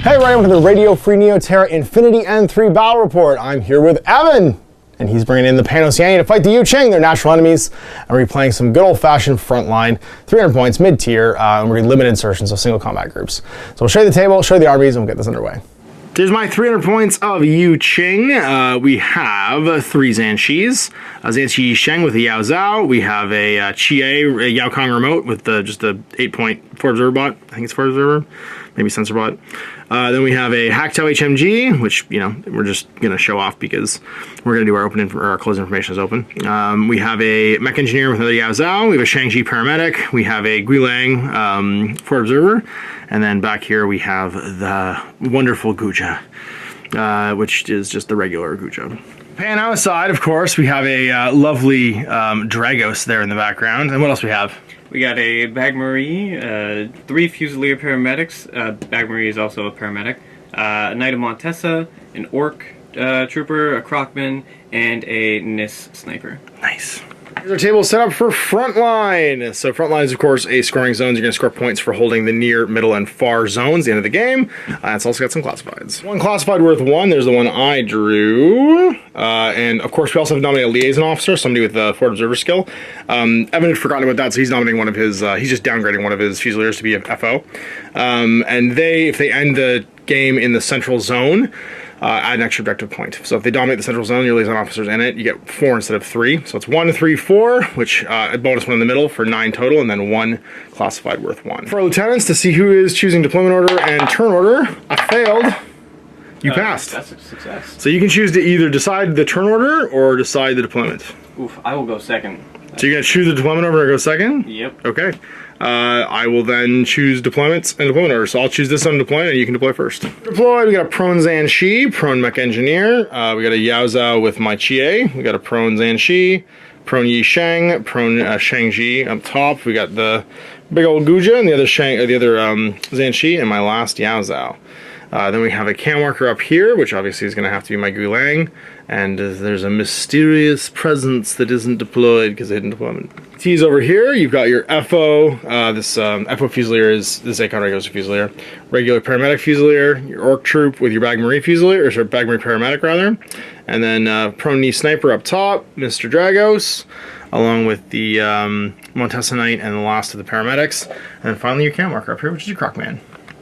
Hey everybody, welcome to the Radio Free NeoTerra Infinity N3 Battle Report. I'm here with Evan, and he's bringing in the Pan Oceania to fight the Yu Jing, their natural enemies, and we're playing some good old-fashioned Frontline, 300 points, mid-tier, and we're doing limited insertions, so single combat groups. So we'll show you the table, show you the armies, and we'll get this underway. There's my 300 points of Yu Jing. We have 3 Zhanshis. Zhanshi Sheng with a Yao Zhao. We have a Chie, a Yao Kong remote with just a 8-point 4 observer bot. I think it's 4 observer, maybe sensor bot. Then we have a Hacktow HMG, which, you know, we're just going to show off because we're going to do our our closed information is open. We have a Mech Engineer with another Yao Zhao. We have a Shang-Chi Paramedic. We have a Guilang 4 Observer. And then back here we have the wonderful Guja, which is just the regular Guja. Pan outside, of course, we have a lovely Dragos there in the background. And what else we have? We got a Bagmarie, 3 Fusilier paramedics. Bagmarie is also a paramedic. A Knight of Montessa, an Orc trooper, a Crocman, and a Nis sniper. Nice. Here's our table set up for Frontline. So Frontline is, of course, a scoring zone. You're going to score points for holding the near, middle, and far zones at the end of the game. It's also got some classifieds. One classified worth 1. There's the one I drew. And, of course, we also have nominated a liaison officer, somebody with the forward observer skill. Evan had forgotten about that, so he's nominating one of his, he's just downgrading one of his Fusiliers to be a FO. And if they end the game in the central zone, add an extra objective point. So if they dominate the central zone, your liaison officer's in it, you get 4 instead of 3. So it's 1, 3, 4, which a bonus 1 in the middle for 9 total, and then 1 classified worth 1. For our lieutenants, to see who is choosing deployment order and turn order, I failed. You passed. That's a success. So you can choose to either decide the turn order or decide the deployment. Oof, I will go second. So you're going to choose the deployment order and go second? Yep. Okay. I will then choose deployments and deployment order. So I'll choose this on deployment and you can deploy first. Deployed, we got a prone Zhanshi, prone Mech Engineer. We got a Yao Zhao with my Chie. We got a prone Zhanshi, prone Yi Sheng, prone Shang-Chi up top. We got the big old Guja and the other Zhanshi, and my last Yao Zhao. Then we have a cam marker up here, which obviously is going to have to be my Guilang. And there's a mysterious presence that isn't deployed because they didn't deployment. T's over here, you've got your FO. This FO Fusilier is this Akon regular Fusilier. Regular Paramedic Fusilier, your Orc Troop with your Bagmarie Fusilier, or sorry, Bagmarie Paramedic rather. And then Prone Knee Sniper up top, Mr. Dragos, along with the Montessa Knight and the last of the Paramedics. And then finally your cam marker up here, which is your Crocman.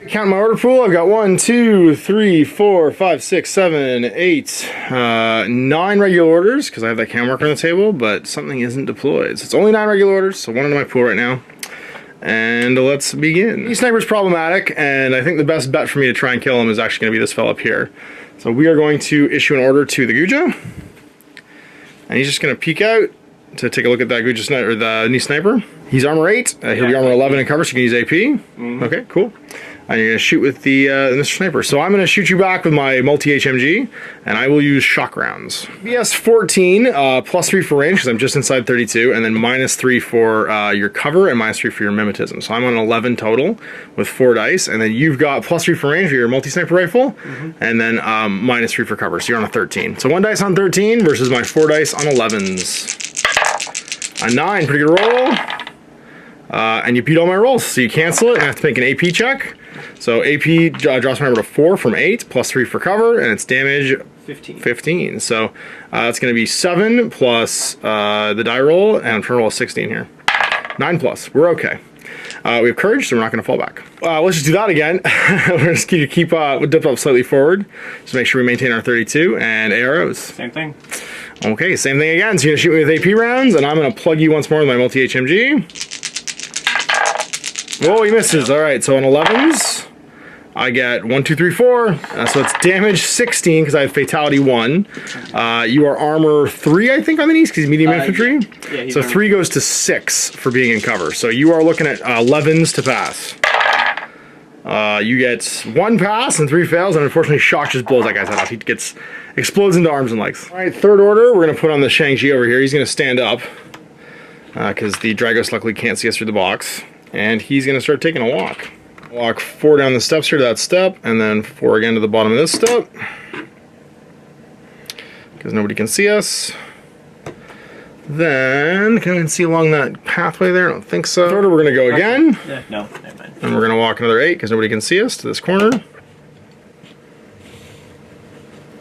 Count my order pool. I've got 1, 2, 3, 4, 5, 6, 7, 8, 9 regular orders because I have that cam marker on the table, but something isn't deployed. So it's only 9 regular orders, so 1 into my pool right now. And let's begin. The sniper's problematic, and I think the best bet for me to try and kill him is actually going to be this fellow up here. So we are going to issue an order to the Guja, and he's just going to peek out to take a look at that Guja sniper, or the knee sniper. He's armor 8. He'll be armor 11 in cover, so you can use AP. Okay, cool. And you're going to shoot with the Mr. Sniper. So I'm going to shoot you back with my multi-HMG, and I will use shock rounds. BS 14, plus 3 for range, because I'm just inside 32, and then minus 3 for your cover, and minus 3 for your mimetism. So I'm on 11 total with 4 dice, and then you've got plus 3 for range for your multi-sniper rifle, and then minus 3 for cover, so you're on a 13. So 1 dice on 13 versus my 4 dice on 11s. A 9, pretty good roll. And you beat all my rolls, so you cancel it and I have to make an AP check. So AP drops my number to 4 from 8, plus 3 for cover, and it's damage 15. So that's going to be 7 plus the die roll, and I'm trying to roll a 16 here. 9 plus. We're okay. We have courage, so we're not going to fall back. Let's just do that again. We're just going to keep dip up slightly forward, just make sure we maintain our 32, and arrows. Same thing. Okay, same thing again. So you're going to shoot me with AP rounds, and I'm going to plug you once more with my multi-HMG. Whoa, he misses. All right, so on 11s, I get 1, 2, 3, 4. So it's damage 16 because I have fatality 1. You are armor 3, I think, on the knees because he's medium infantry. Yeah, so 3 goes to 6 for being in cover. So you are looking at 11s to pass. You get 1 pass and 3 fails, and unfortunately, shock just blows that guy's head off. He explodes into arms and legs. All right, third order. We're going to put on the Shang-Chi over here. He's going to stand up because the Dragos luckily can't see us through the box. And he's going to start taking a walk. Walk 4 down the steps here to that step, and then 4 again to the bottom of this step. Because nobody can see us. Then, can I see along that pathway there? I don't think so. Third, we're going to go again. No, never mind. And we're going to walk another 8 because nobody can see us to this corner.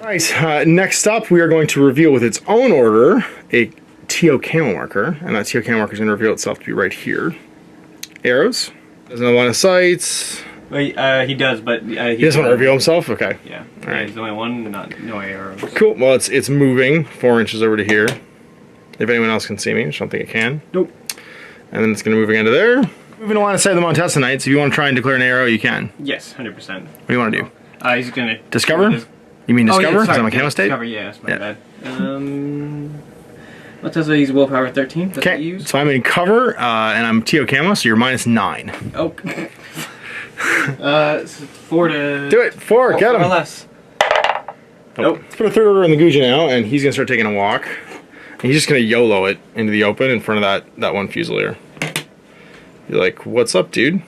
All right, next up, we are going to reveal with its own order a TO camo marker, and that TO camo marker is going to reveal itself to be right here. Arrows. Doesn't have line of sight. Well, he does, but he doesn't want to reveal himself. Okay. Yeah. All right. There's only one, no arrows. Cool. Well, it's moving 4 inches over to here. If anyone else can see me, which I don't think it can. Nope. And then it's going to move again to there. Moving to line of sight of the Montessa Knights. If you want to try and declare an arrow, you can. Yes, 100%. What do you want to do? He's gonna discover. You mean discover? Because I'm a camo state. Discover. Yeah, that's my bad. Montessa, he's willpower 13. That's what you use. So I'm in cover, and I'm TO camo, so you're -9. Oh. So 4 to... Do it! 4, get him! Or less. Nope. Let's put a third order in the Guja now, and he's gonna start taking a walk. And he's just gonna YOLO it into the open in front of that one Fusilier. You're like, what's up, dude?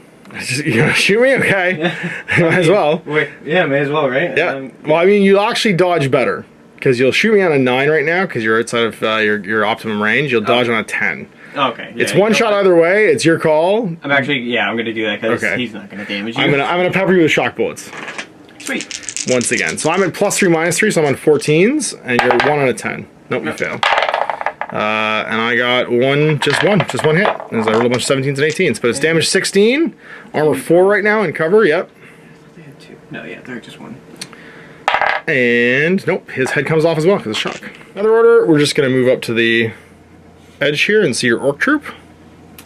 You gonna shoot me? Okay. Yeah. Might as well. Wait, yeah, may as well, right? Yeah. Well, I mean, you'll actually dodge better. Because you'll shoot me on a 9 right now, because you're outside of your optimum range. You'll dodge on a 10. Okay. Yeah, it's one shot either way. It's your call. I'm actually, I'm gonna do that because he's not gonna damage you. I'm gonna pepper you with shock bullets. Sweet. Once again, so I'm at +3, -3, so I'm on 14s, and you're 1 on a 10. Nope, you fail. And I got just one hit. There's a real bunch of 17s and 18s, but it's damage 16, armor 4 right now, in cover. Yep. They had 2. No, yeah, they're just 1. And nope, his head comes off as well because of shock. Another order, we're just gonna move up to the edge here and see your orc troop.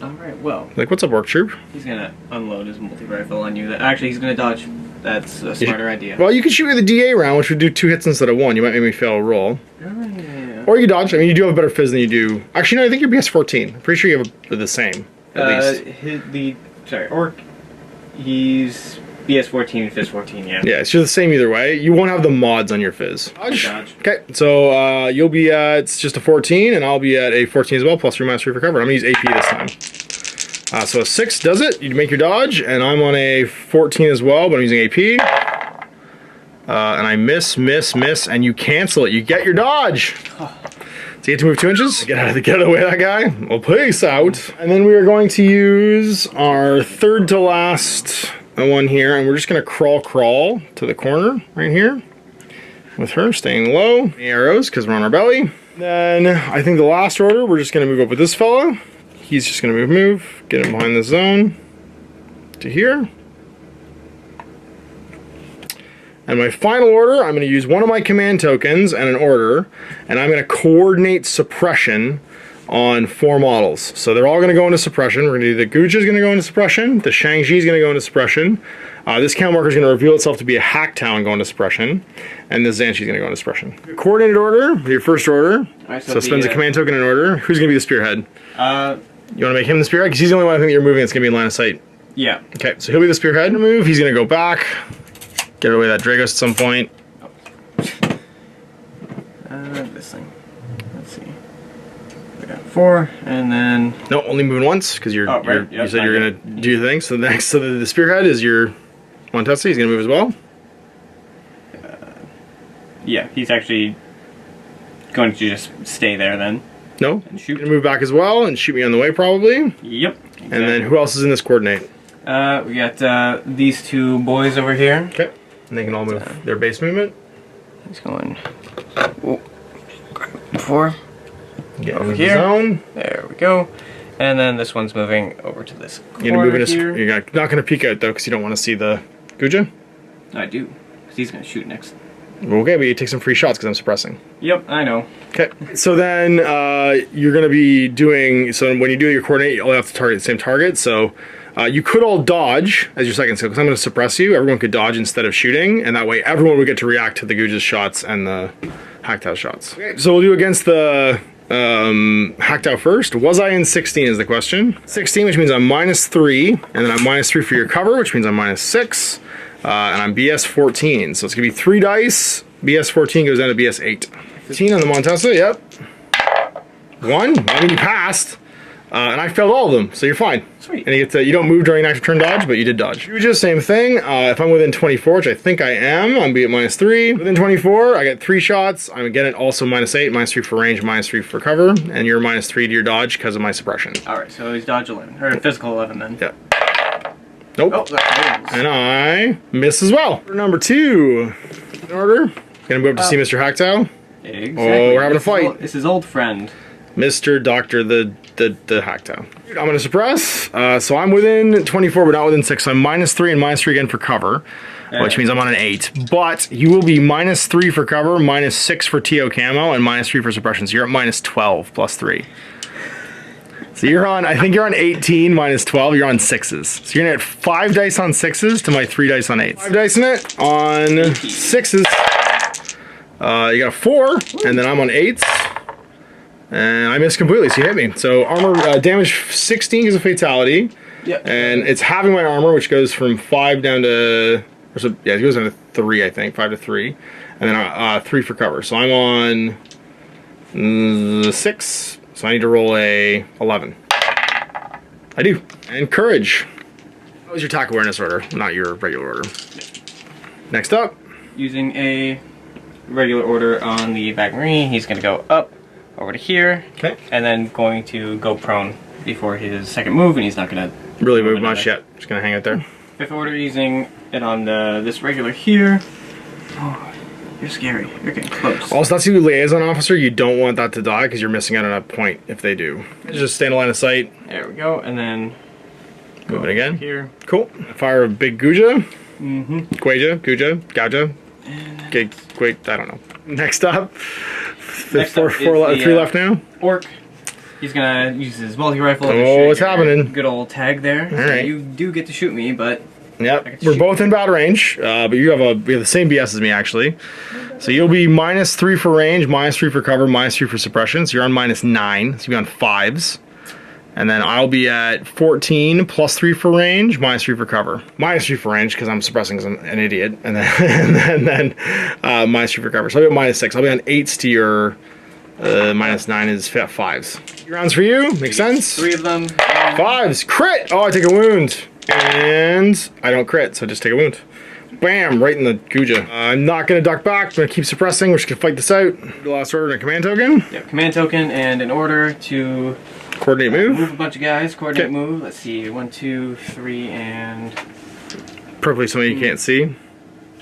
Alright, well. Like, what's up, orc troop? He's gonna unload his multi-rifle on you. Actually, he's gonna dodge. That's a smarter idea. Well, you can shoot with a DA round, which would do 2 hits instead of 1. You might make me fail a roll. Oh, yeah. Or you dodge. I mean, you do have a better fizz than you do. Actually, no, I think you're BS14. I'm pretty sure you have the same, at least. Orc, he's BS14, Fizz 14, yeah. Yeah, it's just the same either way. You won't have the mods on your fizz. Dodge. Okay, so you'll be at, it's just a 14, and I'll be at a 14 as well, +3, -3 for cover. I'm gonna use AP this time. So a 6 does it. You make your dodge, and I'm on a 14 as well, but I'm using AP. And I miss, and you cancel it. You get your dodge. So you get to move 2 inches. Get out of the way of that guy. Well, peace out. And then we are going to use our third to last one here, and we're just gonna crawl to the corner right here with her staying low. Arrows, because we're on our belly. Then I think the last order, we're just gonna move up with this fella. He's just gonna move, get him behind the zone to here. And my final order, I'm going to use one of my command tokens and an order, and I'm going to coordinate suppression on 4 models. So they're all going to go into suppression. We're going to do the Guja is going to go into suppression, the Shang-Chi is going to go into suppression, this camo marker is going to reveal itself to be a Hacktown going into suppression, and the Zanchi is going to go into suppression. Coordinated order, your first order. Right, so spends a command token in order. Who's going to be the spearhead? You want to make him the spearhead? Because he's the only one I think you're moving that's going to be in line of sight. Yeah. Okay, so he'll be the spearhead to move. He's going to go back. Get away that Dragos at some point. This thing. Let's see. We got 4, and then... No, only moving once, because you said you're going to do your thing. So the next, so the spearhead is your Montessa. He's going to move as well. Yeah, he's actually going to just stay there then. No, and shoot. Going to move back as well and shoot me on the way probably. Yep. Exactly. And then who else is in this coordinate? We got these 2 boys over here. Okay. And they can all move their base movement. He's going 4. Get over here. Zone. There we go. And then this one's moving over to this corner. You're not going to peek out though, because you don't want to see the Guja. I do, because he's going to shoot next. Okay, but you take some free shots because I'm suppressing. Yep, I know. Okay, so then you're going to be doing, so when you do your coordinate, you only have to target the same target. So you could all dodge as your second skill, because I'm going to suppress you. Everyone could dodge instead of shooting, and that way everyone would get to react to the Guja's shots and the Hacktow shots. Okay, so we'll do against the Hacktow first. Was I in 16 is the question. 16, which means I'm -3, and then I'm -3 for your cover, which means I'm -6. And I'm BS 14, so it's gonna be 3 dice. BS 14 goes down to BS 8. 15 on the Montessa, yep. 1, I mean you passed. And I failed all of them, so you're fine. Sweet. And you don't move during an active turn dodge, but you did dodge. You just same thing. If I'm within 24, which I think I am, I'm be at -3. Within 24, I get 3 shots. I'm again at also -8, -3 for range, -3 for cover, and you're -3 to your dodge because of my suppression. Alright, so he's dodge 11, or physical 11 then. Yep. Nope. Oh, that and I miss as well. For number 2, in order, Gonna move up to see Mr. Hacktow. Exactly. Oh, we're having a fight. This is old friend. Mr. Doctor the Hacktow. I'm gonna suppress. So I'm within 24, but not within 6. So I'm -3 and -3 again for cover, which means I'm on an 8. But you will be -3 for cover, -6 for TO camo, and -3 for suppression. So you're at -12 plus 3. So you're on, I think you're on 18 -12, you're on 6s. So you're gonna get 5 dice on 6s to my 3 dice on 8s. 5 dice in it on 6s. You got a 4, and then I'm on 8s. And I missed completely, so you hit me. So armor damage 16 is a fatality. Yep. And it's halving my armor, which goes from 5 down to, yeah, it goes down to 3, I think, 5 to 3. And then 3 for cover. So I'm on 6. So I need to roll a 11. I do. And courage. What was your attack awareness order, not your regular order? Next up. Using a regular order on the Bagmarine, he's going to go up over to here. Okay. And then going to go prone before his second move, and he's not going to Really move much yet. Just going to hang it there. Fifth order, using it on this regular here. Oh, you're scary. You're getting close. Also, that's your liaison officer. You don't want that to die because you're missing out on a point if they do. Just stay in the line of sight. There we go, and then move it again. Here. Cool. Fire a big Guja. Mm-hmm. Guja, Gauja. Wait, I don't know. Next up. Three left now. Orc. He's gonna use his multi-rifle. Oh, what's happening? Good old tag there. All right. So you do get to shoot me, but yep, we're both in battle range, but we have the same BS as me actually. So you'll be -3 for range, -3 for cover, -3 for suppression. So you're on -9. So you'll be on 5s. And then I'll be at 14 +3 for range, -3 for cover. -3 for range because I'm suppressing because I'm an idiot. And then -3 for cover. So I'll be at -6. I'll be on 8s to your -9 is 5s. Rounds for you. Makes sense. 3 of them. 5s. Crit! Oh, I take a wound. And I don't crit, so just take a wound. Bam! Right in the Guja. I'm not going to duck back. I'm going to keep suppressing. We're just going to fight this out. The last order and a command token. Yep, command token and an order to coordinate move. Move a bunch of guys. Coordinate move. Let's see. 1, 2, 3, and... Probably something you can't see.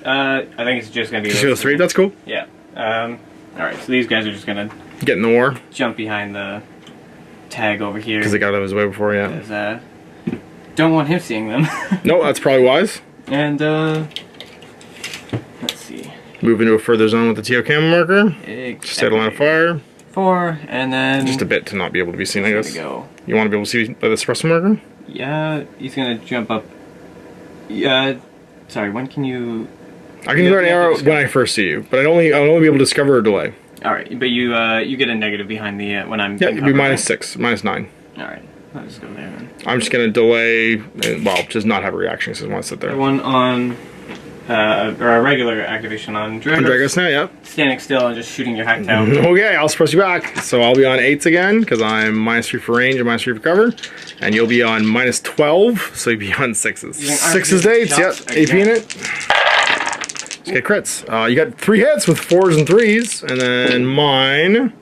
I think it's just going to be... Just those 3? That's cool. Yeah. Alright, so these guys are just going to... Get in the war. Jump behind the tag over here. Because they got out of his way before, yeah. Because, don't want him seeing them. No, that's probably wise. And, let's see. Move into a further zone with the TO camo marker. Exactly. Just stay at a line of fire. 4, and then... Just a bit to not be able to be seen, I guess. Go. You want to be able to see by the suppressor marker? Yeah, he's going to jump up. Yeah, sorry, when can you... I can throw an arrow when I first see you, but I'll only be able to discover or delay. Alright, but you get a negative behind the when I'm... Yeah, you'd be -6, -9. Alright, let's just go there then. I'm just going to delay, well, just not have a reaction because I want to sit there. One on, or a regular activation on Dragos. On Dragos now, yeah. Standing still and just shooting your hack down. Okay, I'll suppress you back. So I'll be on 8s again because I'm -3 for range and -3 for cover. And you'll be on -12, so you'll be on 6s. 6s to 8s, yep. AP in it. Let's get crits. You got 3 hits with 4s and 3s, and then mine,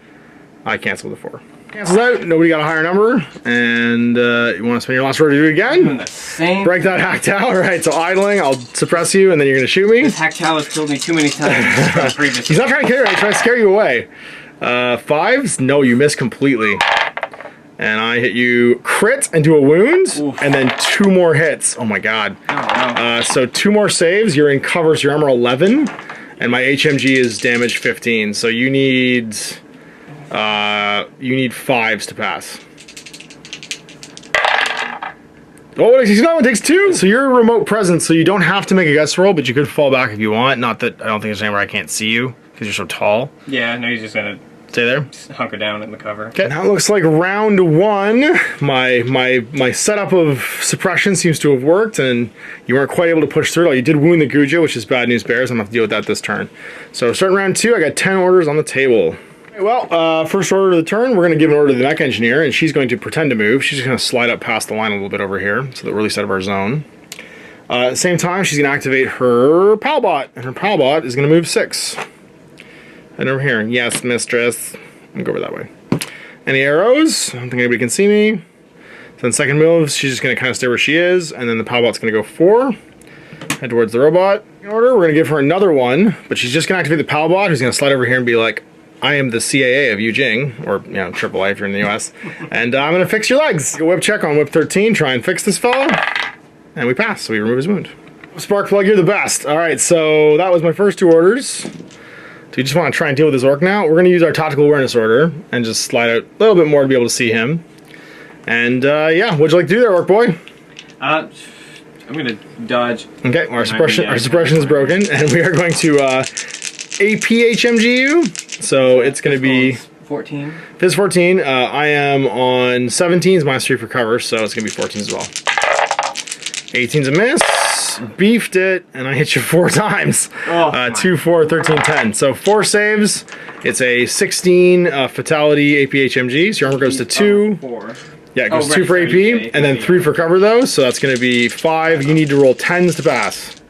I cancel the 4. Cancels out, nobody got a higher number, and you want to spend your last order to do it again? Doing the same. Break that hack towel, alright, so idling, I'll suppress you, and then you're going to shoot me. This hack towel has killed me too many times. He's not trying to kill you, he's trying to scare you away. 5s? No, you miss completely. And I hit you crit and do a wound, oof, and then 2 more hits. Oh my god. Oh, wow. So 2 more saves, you're in cover, so your armor 11, and my HMG is damage 15, so you need 5s to pass. Oh, it takes 2! So you're a remote presence, so you don't have to make a guess roll, but you could fall back if you want. Not that I don't think there's anywhere I can't see you, because you're so tall. Yeah, no, he's just gonna... Stay there. Hunker down in the cover. Okay, now it looks like round 1. My setup of suppression seems to have worked, and you weren't quite able to push through it all. You did wound the Guja, which is bad news bears. I'm gonna have to deal with that this turn. So starting round 2, I got 10 orders on the table. Okay, well, first order of the turn, we're gonna give an order to the mech engineer, and she's going to pretend to move. She's just gonna slide up past the line a little bit over here, so that we're at least out of our zone. At the same time, she's gonna activate her Palbot, and her Palbot is gonna move 6. And over here, yes, mistress. I'm gonna go over that way. Any arrows? I don't think anybody can see me. So then second move, she's just gonna kind of stay where she is, and then the Palbot's gonna go 4. head towards the robot. In order, we're going to give her another one, but she's just going to activate the PAL bot, who's going to slide over here and be like, I am the CAA of Yu Jing, or, you know, AAA if you're in the US, and I'm going to fix your legs. A whip check on whip 13, try and fix this fellow, and we pass, so we remove his wound. Spark plug, you're the best. All right, so that was my first 2 orders. So you just want to try and deal with this orc now. We're going to use our tactical awareness order and just slide out a little bit more to be able to see him. And yeah, what'd you like to do there, orc boy? I'm gonna dodge. Okay, our suppression is broken, and we are going to APHMGU. So it's going to be 14. This 14. I am on 17s, -3 for cover, so it's going to be 14 as well. 18's a miss. Beefed it, and I hit you 4 times. 2, 4, 13, 10. So 4 saves. It's a 16 fatality APHMG. So your armor goes to 2. 4. Yeah, it goes 2 for AP, and then 3 for cover though. So that's going to be 5. You need to roll 10s to pass.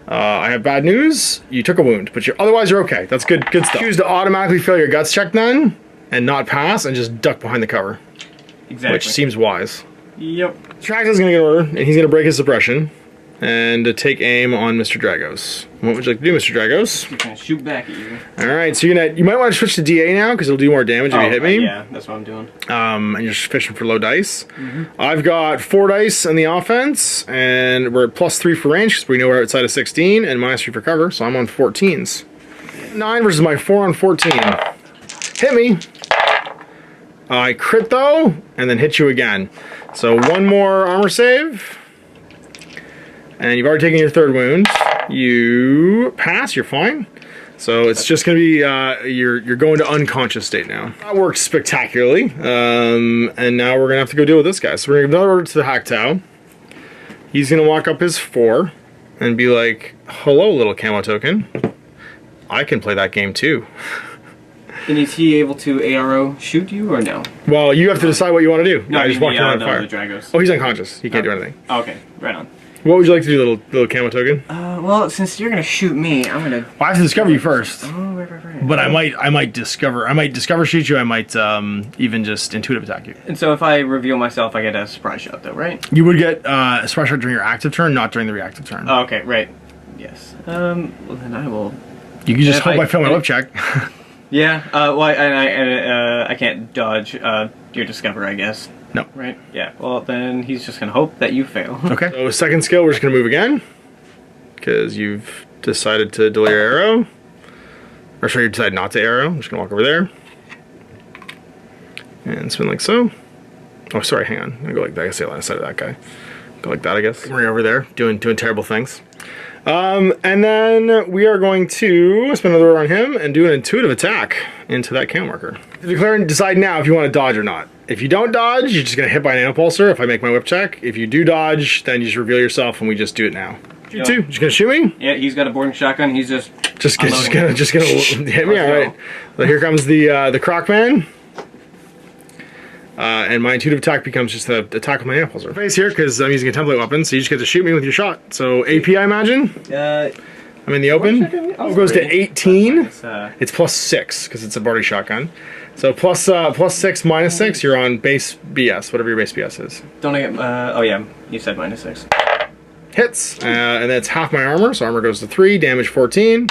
I have bad news. You took a wound, but otherwise you're okay. That's good stuff. Choose to automatically fail your guts check then, and not pass, and just duck behind the cover. Exactly. Which seems wise. Yep. Traxxas going to get order, and he's going to break his suppression. And to take aim on Mr. Dragos. What would you like to do, Mr. Dragos? I'm gonna shoot back at you. Alright, so you might want to switch to DA now, because it'll do more damage if you hit me. Yeah, that's what I'm doing. And you're just fishing for low dice. I've got 4 dice on the offense, and we're at +3 for range, because we know we're outside of 16, and -3 for cover, so I'm on 14s. 9 versus my 4 on 14. Hit me! I crit though, and then hit you again. So 1 more armor save. And you've already taken your 3rd wound. You pass, you're fine. So it's just gonna be, you're going to unconscious state now. That worked spectacularly. And now we're gonna have to go deal with this guy. So we're gonna give another order to the Hacktow. He's gonna walk up his 4 and be like, hello, little camo token. I can play that game too. And is he able to ARO shoot you or no? Well, you have to decide what you want to do. No, I just walked around the fire. Dragos. Oh, he's unconscious. He can't do anything. Oh, okay, right on. What would you like to do, little camo token? Well, since you're gonna shoot me, I'm gonna. Well, I have to discover you first. Oh, right. But I might discover shoot you. I might even just intuitive attack you. And so if I reveal myself, I get a surprise shot, though, right? You would get a surprise shot during your active turn, not during the reactive turn. Oh, okay, right. Yes. Well, then I will. You can just hope I fail my whip check. Yeah. Well, I can't dodge your discover, I guess. No. Right? Yeah. Well, then he's just gonna hope that you fail. Okay. So 2nd skill, we're just gonna move again. Because you've decided to delay your arrow. Or sorry, you decided not to arrow. I'm just gonna walk over there. And spin like so. Oh, sorry, hang on. I'll go like that. I guess the line of sight of that guy. Go like that, I guess. We're over there, doing terrible things. And then we are going to spin another order on him and do an intuitive attack into that cam marker. Declare and decide now if you want to dodge or not. If you don't dodge, you're just going to hit by an nanopulsar if I make my whip check. If you do dodge, then you just reveal yourself and we just do it now. You too? Just going to shoot me? Yeah, he's got a boarding shotgun. He's just gonna hit me. All right. So here comes the Croc Man. And my intuitive attack becomes just the attack with my nanopulsar. Face here, because I'm using a template weapon, so you just get to shoot me with your shot. So AP, I imagine? I'm in the open. It goes to 18. It's +6, because it's a boarding shotgun. So +6, -6, you're on base BS, whatever your base BS is. Don't I get, oh yeah, you said -6. Hits, and that's half my armor, so armor goes to 3, damage 14.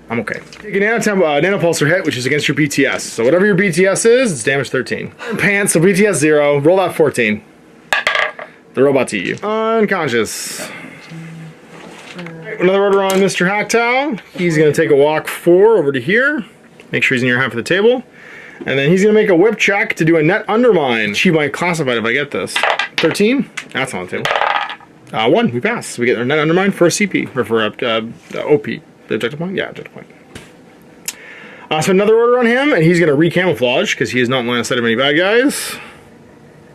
I'm okay. Take a nanopulsar hit, which is against your BTS. So whatever your BTS is, it's damage 13. Pants, so BTS 0, roll that 14. The robot's eat you. Unconscious. Another order on Mr. Hacktow. He's going to take a walk 4 over to here. Make sure he's in your half of the table. And then he's going to make a whip check to do a net undermine. She might classify it if I get this. 13? That's on the table. 1, we pass. We get our net undermine for a CP, or for OP. The objective point? Yeah, objective point. So another order on him, and he's going to recamouflage, because he is not in line of sight of any bad guys.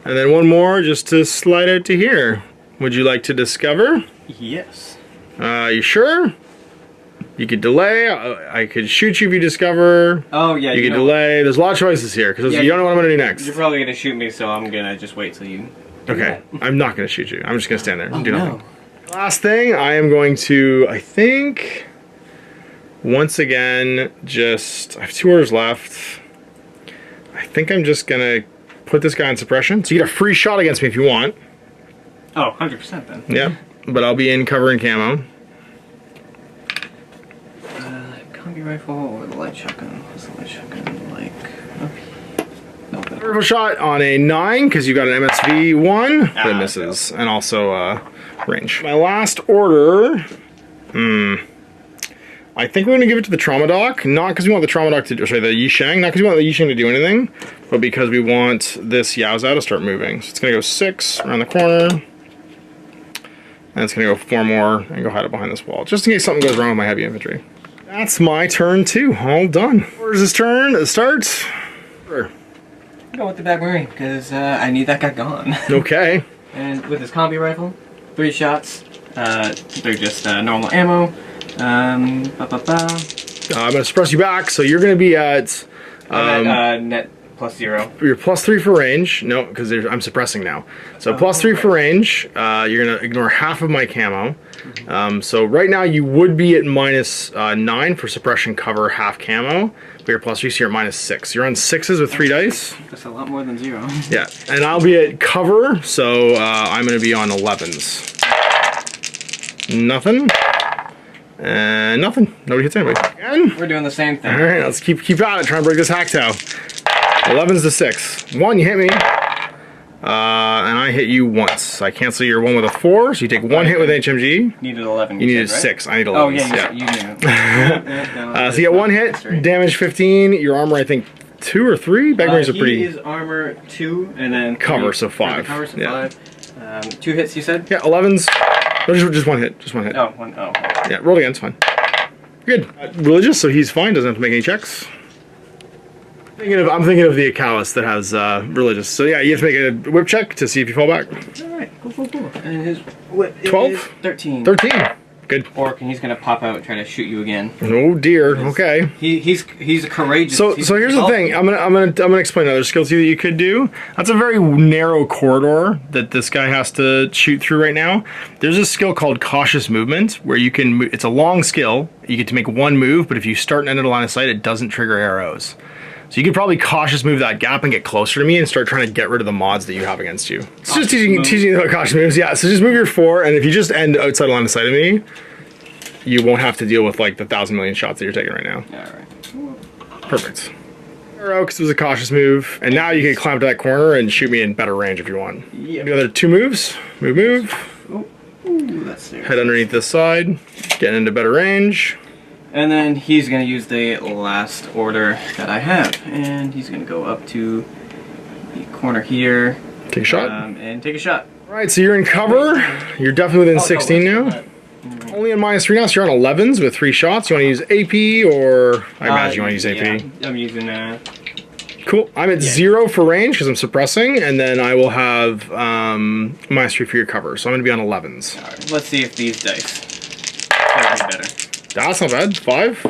And then 1 more just to slide out to here. Would you like to discover? Yes. You sure? You could delay. I could shoot you if you discover. Oh, yeah. You could delay. There's a lot of choices here, because you don't know what I'm going to do next. You're probably going to shoot me, so I'm going to just wait till you... Okay. I'm not going to shoot you. I'm just going to stand there and do nothing. Last thing, I am going to, I think... Once again, I have 2 orders left. I think I'm just gonna put this guy on suppression. So you get a free shot against me if you want. Oh, 100% then. Yeah. but I'll be in cover and camo. Combi rifle or the light shotgun? What's the light shotgun like? Rifle shot on a 9 because you got an MSV 1, but it misses, and also range. My last order. I think we're gonna give it to the trauma doc, not because we want the trauma doc to, sorry, the Yisheng, not because we want the Yisheng to do anything, but because we want this Yaozao to start moving. So it's gonna go 6 around the corner, and it's gonna go 4 more and go hide it behind this wall, just in case something goes wrong with my heavy infantry. That's my turn too, all done. Where's his turn? It starts. Go with the Bag Marine, because I need that guy gone. Okay. And with his combi rifle, 3 shots. They're just normal ammo. I'm gonna suppress you back, so you're gonna be at net +0. You're +3 for range. No, because I'm suppressing now. So +3 for range. You're gonna ignore half of my camo. So right now you would be at -9 for suppression cover, half camo. But you're +3, so you're at -6. You're on 6s with 3 dice. That's a lot more than 0. Yeah, and I'll be at cover, so I'm gonna be on 11s. Nothing. And nothing. Nobody hits anybody. Again. We're doing the same thing. All right, let's keep at it. Try and break this hack tow. 11's to 6. 1, you hit me. And I hit you once. I cancel your 1 with a 4, so you take 1 hit with HMG. Needed 11. You needed said, 6. Right? I need 11. Oh yeah, you knew. So you get 1 hit, damage 15. Your armor, I think 2 or 3. Bag Marines are pretty. He is armor 2, and then cover, so 5. Cover, so 5. 2 hits, you said? Yeah, 11's. No, just 1 hit. Just 1 hit. Oh, 1. Oh. Yeah, roll again. It's fine. Good. Religious, so he's fine. Doesn't have to make any checks. I'm thinking of the Acalis that has religious. So yeah, you have to make a whip check to see if you fall back. Alright, cool. And his whip 12? is 13. 13. Good. Orc, and he's gonna pop out and try to shoot you again. Oh dear. Okay. He's a courageous. So here's the thing. I'm gonna explain another skill to you that you could do. That's a very narrow corridor that this guy has to shoot through right now. There's a skill called cautious movement where you can. It's a long skill. You get to make 1 move, but if you start and end at a line of sight, it doesn't trigger arrows. So you could probably cautious move that gap and get closer to me and start trying to get rid of the mods that you have against you. It's just teaching you about cautious moves. Yeah, so just move your 4, and if you just end outside a line of sight of me, you won't have to deal with like the 1,000 million shots that you're taking right now. Alright. Perfect. Arrow, because it was a cautious move, and now you can climb to that corner and shoot me in better range if you want. Yep. The other 2 moves. Move. Ooh, that's there. Head underneath this side, getting into better range. And then he's going to use the last order that I have. And he's going to go up to the corner here. Take a shot. And take a shot. Alright, so you're in cover. You're definitely within 16 now. Only on -3 now, so you're on 11s with 3 shots. You want to use AP, or I imagine you want to use AP. Yeah, I'm using... Cool. I'm at 0 for range because I'm suppressing, and then I will have -3 for your cover. So I'm going to be on 11s. Alright, let's see if these dice are better. That's not bad. 5.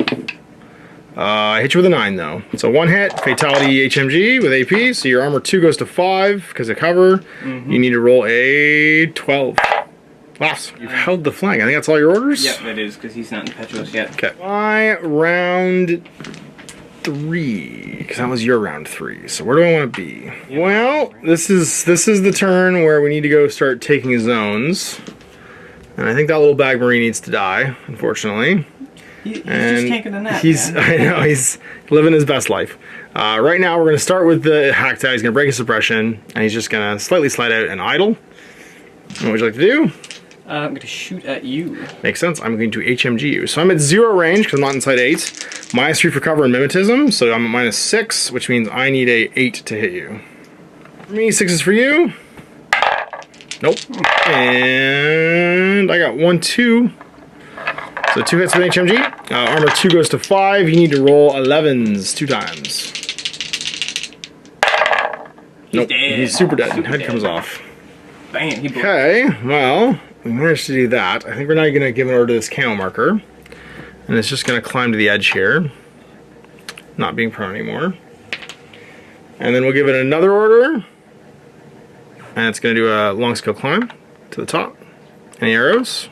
I hit you with a 9 though. So 1 hit, fatality HMG with AP. So your armor 2 goes to 5 because of cover. You need to roll a 12. Laughs. You've held the flank. I think that's all your orders? Yep, it is because he's not impetuous yet. Okay. My round 3, because that was your round 3. So where do I want to be? Yep. Well, this is the turn where we need to go start taking zones. And I think that little Bag Marine needs to die, unfortunately. He's just taking a nap. I know, he's living his best life. Right now, we're going to start with the hack tag. He's going to break his suppression, and he's just going to slightly slide out and idle. And what would you like to do? I'm going to shoot at you. Makes sense. I'm going to HMG you. So I'm at 0 range because I'm not inside 8. -3 for cover and mimetism, so I'm at -6, which means I need a 8 to hit you. For me, 6 is for you. Nope. And I got 1, 2. So 2 hits with HMG. Armor 2 goes to 5. You need to roll 11s 2 times. Nope. He's super dead. Head comes off. Bam. Okay. Well, we managed to do that. I think we're now going to give an order to this camo marker. And it's just going to climb to the edge here. Not being prone anymore. And then we'll give it another order. And it's going to do a long skill climb to the top. Any arrows?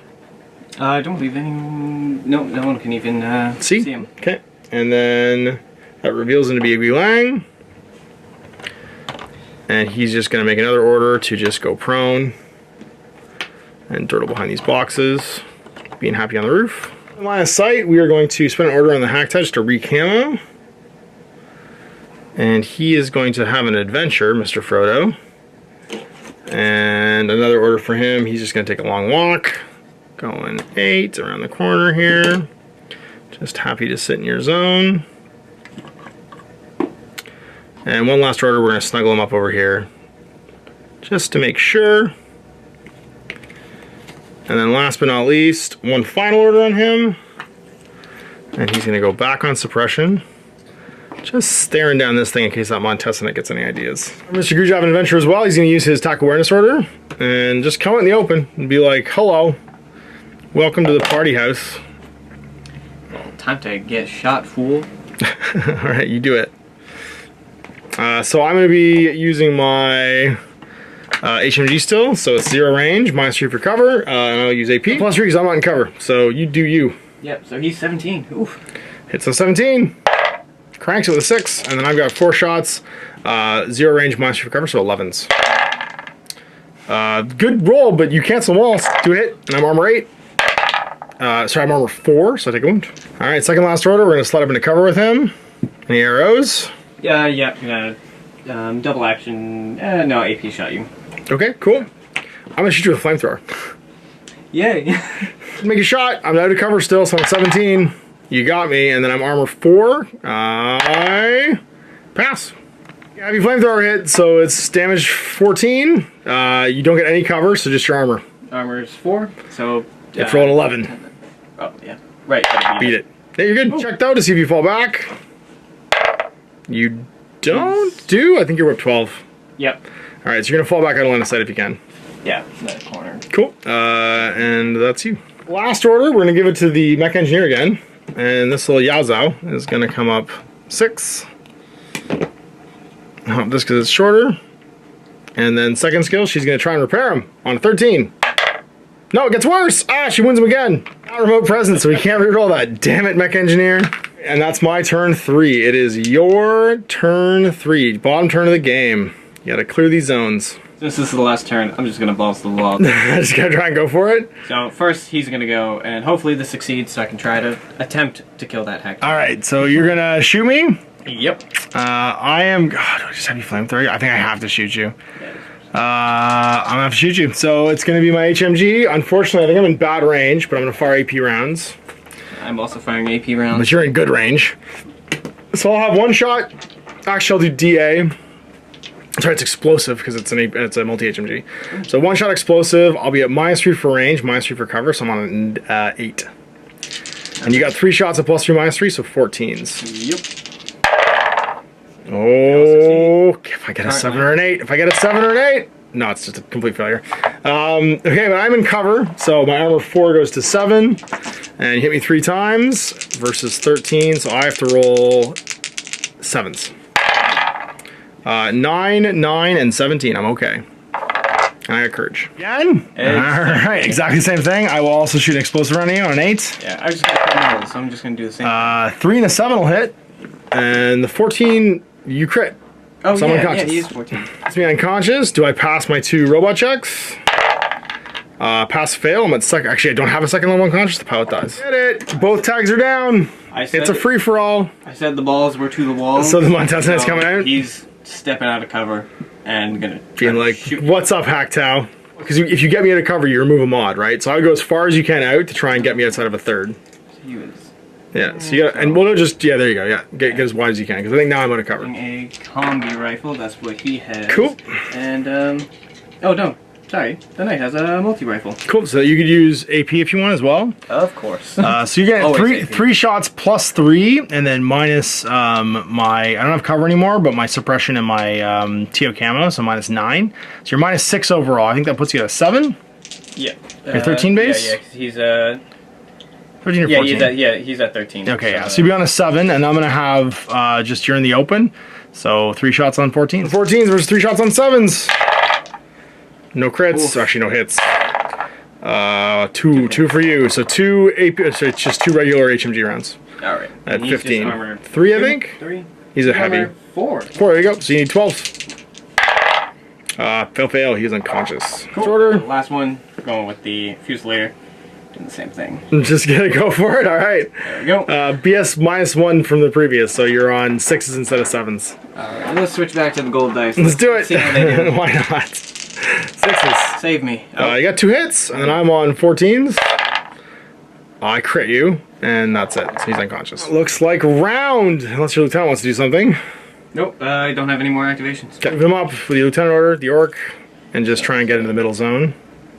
I don't believe any... No one can even see him. Okay. And then that reveals him to be a Gulang. And he's just going to make another order to just go prone. And Dirtle behind these boxes, being happy on the roof. In line of sight, we are going to spend an order on the hack touch to re-camo. And he is going to have an adventure, Mr. Frodo. And another order for him, he's just going to take a long walk. Going 8 around the corner here. Just happy to sit in your zone. And one last order, we're going to snuggle him up over here. Just to make sure. And then last but not least, one final order on him. And he's going to go back on suppression. Just staring down this thing in case that Montesa gets any ideas. Mr. Guja have an adventure as well. He's going to use his attack awareness order. And just come out in the open and be like, hello. Welcome to the party house. Well, time to get shot, fool. Alright, you do it. So I'm going to be using my HMG still, so it's 0 range, -3 for cover, and I'll use AP. +3 because I'm not in cover, so you do you. Yep, so he's 17. Oof. Hits a 17, cranks it with a 6, and then I've got 4 shots, 0 range, -3 for cover, so 11s. Good roll, but you cancel them all, so do a hit, and I'm armor 8. Sorry, I'm armor 4, so I take a wound. Alright, second last order, we're going to slide up into cover with him. Any arrows? Yeah, double action. No, AP shot you. Okay, cool. I'm gonna shoot you with a flamethrower. Yay. Make a shot. I'm out of cover still, so I'm 17. You got me, and then I'm armor 4. I pass. Heavy flamethrower hit, so it's damage 14. You don't get any cover, so just your armor. Armor is 4, so... It's rolled 11. Oh, yeah. Right. Beat it. There, you're good. Ooh. Checked out to see if you fall back. You don't do? I think you're whip 12. Yep. Alright, so you're gonna fall back out of line of sight if you can. Yeah, that corner. Cool. And that's you. Last order, we're gonna give it to the mech engineer again. And this little Yao Zhao is gonna come up 6. This because it's shorter. And then second skill, she's gonna try and repair him on a 13. No, it gets worse! Ah, she wins him again! Not remote presence, so we can't reroll that. Damn it, mech engineer. And that's my turn 3. It is your turn 3. Bottom turn of the game. You gotta clear these zones. Since this is the last turn, I'm just gonna balls to the wall. Just gonna try and go for it? So first he's gonna go, and hopefully this succeeds so I can try to attempt to kill that hack. Alright, so you're gonna shoot me? Yep. I am... God, do I just have you flamethrower? I think I have to shoot you. I'm gonna have to shoot you. So it's gonna be my HMG. Unfortunately, I think I'm in bad range, but I'm gonna fire AP rounds. I'm also firing AP rounds. But you're in good range. So I'll have one shot. Actually, I'll do DA. Sorry, it's explosive because it's a multi-HMG. So one shot explosive. I'll be at -3 for range, -3 for cover, so I'm on 8. And you got 3 shots at +3, -3, so 14s. Yep. Oh, if I get a 7 or an 8. If I get a 7 or an 8. No, it's just a complete failure. Okay, but I'm in cover, so my armor 4 goes to 7. And you hit me 3 times versus 13, so I have to roll 7s. 9, 9, and 17. I'm okay. And I got courage. Again? Alright, exactly the same thing. I will also shoot an explosive round on an 8. Yeah, I just got rolls, so I'm just gonna do the same. 3 and a 7 will hit. And the 14, you crit. Oh, so I'm unconscious. Yeah, he is 14. It's me unconscious. Do I pass my 2 robot checks? Pass fail. I'm at second. Actually, I don't have a second level unconscious. The pilot dies. Get it. Both tags are down. It's a free for all. I said the balls were to the wall. So the Montesa is coming out. He's stepping out of cover and gonna being like, shoot. What's up, Hacktow? Because if you get me out of cover, you remove a mod, right? So I would go as far as you can out to try and get me outside of a 3rd. He was. Yeah. So you got, and we'll just there you go. Yeah, get as wide as you can because I think now I'm out of cover. A combi rifle. That's what he has. Cool. And oh no. Sorry, the knight has a multi-rifle. Cool, so you could use AP if you want as well. Of course. So you get three shots +3, and then minus my, I don't have cover anymore, but my suppression and my TO camo, so -9. So you're -6 overall. I think that puts you at a 7? Yeah. Your 13 base? Yeah, he's 13 or 14? He's at 13. Okay, yeah, so you'll be on a 7, and I'm going to have just you're in the open, so 3 shots on 14s. 14s versus 3 shots on 7s. No crits, so actually no hits. Two for you. So 2 AP. So it's just 2 regular HMG rounds. All right. At 15. 3, I think. 3. He's a heavy. 4. 4. There you go. So you need 12s. Fail. He's unconscious. Cool. Order. Last one. going with the Fusilier. Doing the same thing. I'm just gonna go for it. All right. There we go. BS -1 from the previous, so you're on 6s instead of 7s. All right, let's switch back to the gold dice. Let's do it. See how they do. Why not? 6s. Save me. Oh. You got 2 hits, and then I'm on 14s. I crit you, and that's it. So he's unconscious. Looks like round, unless your lieutenant wants to do something. Nope, I don't have any more activations. Move him up with the lieutenant order, the orc, and just try and get into the middle zone.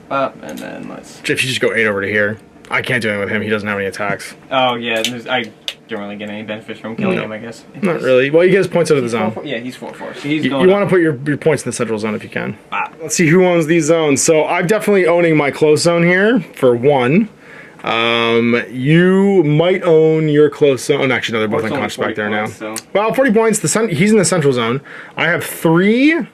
Up, and then let's... If you just go 8 over to here. I can't do anything with him, he doesn't have any attacks. Oh, yeah, I don't really get any benefits from killing him, I guess. Not really. Well, you get his points out of the zone. Yeah, he's 4/4. So You want to put your points in the central zone if you can. Ah. Let's see who owns these zones. So I'm definitely owning my close zone here for 1. You might own your close zone. Actually, no, they're both unconscious back there now. So. Well, 40 points. He's in the central zone. I have 3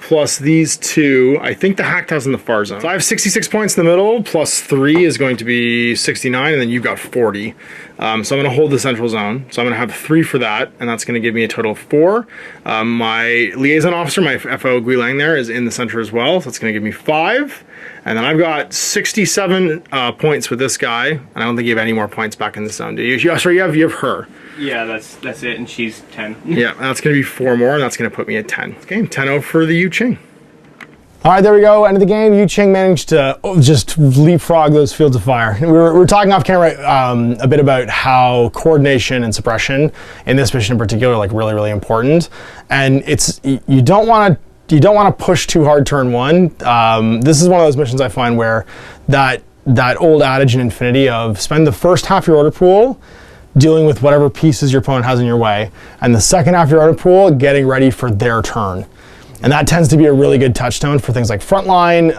plus these 2. I think the Hacktail's in the far zone. So I have 66 points in the middle, plus 3 is going to be 69, and then you've got 40. So I'm going to hold the central zone. So I'm going to have 3 for that, and that's going to give me a total of 4. My liaison officer, my FO Guilang there, is in the center as well, so it's going to give me 5. And then I've got 67 points with this guy, and I don't think you have any more points back in the zone, do you? Sorry, you have her. Yeah, that's it, and she's 10. Yeah, that's going to be 4 more, and that's going to put me at 10. Okay, 10-0 for the Yu Jing. All right, there we go. End of the game. Yu Jing managed to just leapfrog those fields of fire. We were talking off camera a bit about how coordination and suppression in this mission in particular are like really important, and you don't want to push too hard turn 1. This is one of those missions I find where that old adage in Infinity of spend the first half of your order pool dealing with whatever pieces your opponent has in your way, and the second half of your order pool getting ready for their turn. And that tends to be a really good touchstone for things like Frontline,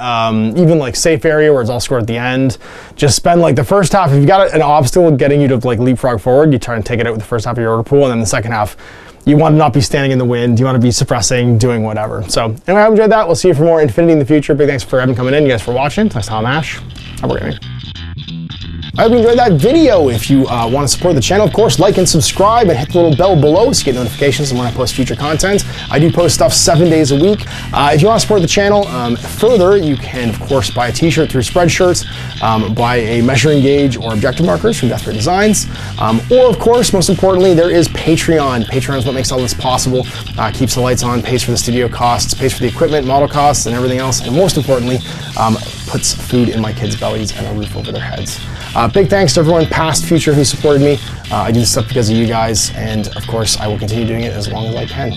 even like Safe Area where it's all scored at the end. Just spend like the first half, if you've got an obstacle getting you to like leapfrog forward, you try and take it out with the first half of your order pool, and then the second half, you want to not be standing in the wind, you want to be suppressing, doing whatever. So anyway, I hope you enjoyed that. We'll see you for more Infinity in the future. Big thanks for everyone coming in, you guys for watching. Thanks to Tom Ash. Have a great night. I hope you enjoyed that video. If you want to support the channel, of course, like and subscribe and hit the little bell below so you get notifications when I post future content. I do post stuff 7 days a week. If you want to support the channel further, you can, of course, buy a t-shirt through Spreadshirts, buy a measuring gauge or objective markers from Death Ray Designs, or, of course, most importantly, there is Patreon. Patreon is what makes all this possible, keeps the lights on, pays for the studio costs, pays for the equipment, model costs, and everything else, and most importantly, puts food in my kids' bellies and a roof over their heads. Big thanks to everyone, past, future, who supported me. I do this stuff because of you guys, and of course, I will continue doing it as long as I can.